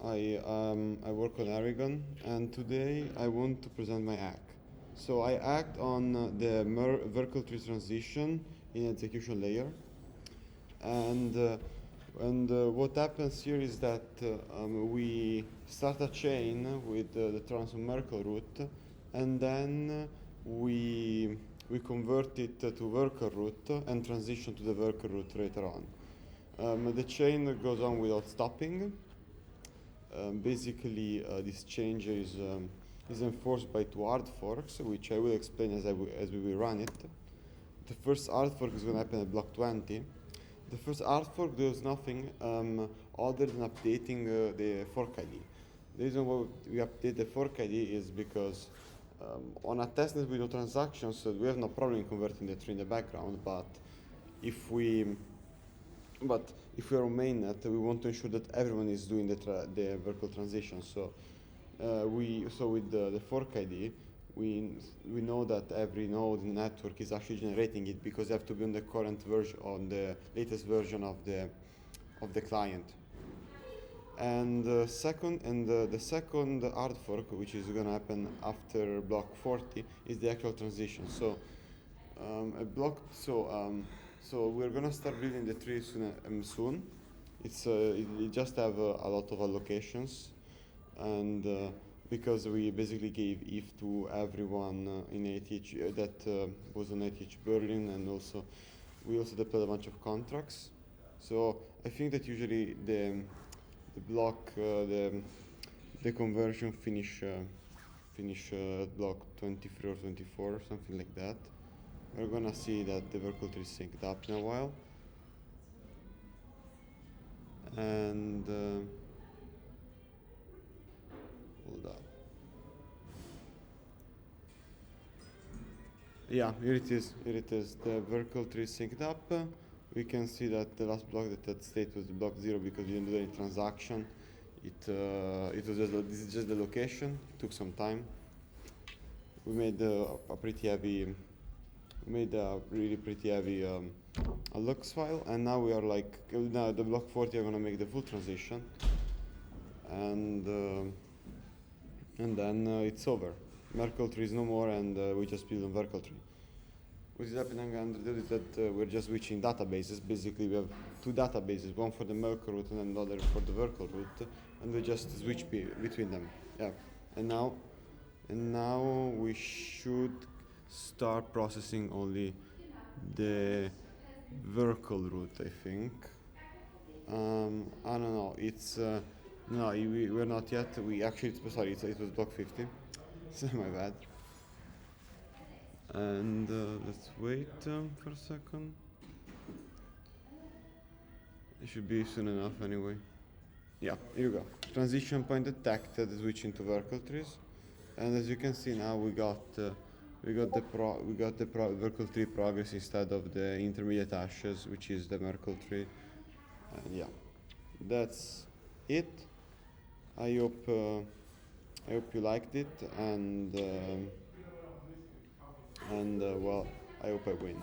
I work on Aragon, and today I want to present my hack. So I act on the vertical tree transition in execution layer, and what happens here is that we start a chain with the transom Merkle root, and then we convert it to Verkle root and transition to the Verkle root later on. The chain goes on without stopping. Basically, this change is enforced by two hard forks, which I will explain as we will run it. The first hard fork is going to happen at block 20. The first hard fork does nothing other than updating the fork ID. The reason why we update the fork ID is because on a testnet with no transactions, we have no problem in converting the tree in the background, but if we are on mainnet, we want to ensure that everyone is doing the vertical transition. So with the fork ID, we know that every node in the network is actually generating it because they have to be on the current version, on the latest version of the client. And the second hard fork, which is going to happen after block 40, is the actual transition. So so we're gonna start building the tree soon. It just have a lot of allocations, and because we basically gave if to everyone in ETH that was on ETH Berlin, and we also deployed a bunch of contracts. So I think that usually the block the conversion finish block 23 or 24 or something like that. We're gonna see that the vertical tree is synced up in a while, and hold up. Yeah, here it is. The vertical tree is synced up. We can see that the last block that state was block 0 because we didn't do any transaction. This is just the location. It took some time. We made a really pretty heavy a lux file, and now we are now the block 40 are gonna make the full transition, and then it's over. Merkle tree is no more, and we just build on Verkle tree. What is happening under there is that we're just switching databases. Basically, we have two databases, one for the Merkle root and another for the Verkle root, and we just switch between them. Yeah, and now we should start processing only the Verkle root, I think. I don't know. It's no, we're not yet. It was block 50. My bad. And let's wait for a second. It should be soon enough anyway. Yeah, here you go. Transition point detected, switching to Verkle trees, and as you can see now we got the Verkle tree progress instead of the intermediate hashes, which is the Merkle tree. And yeah, that's it. I hope you liked it, and well, I hope I win.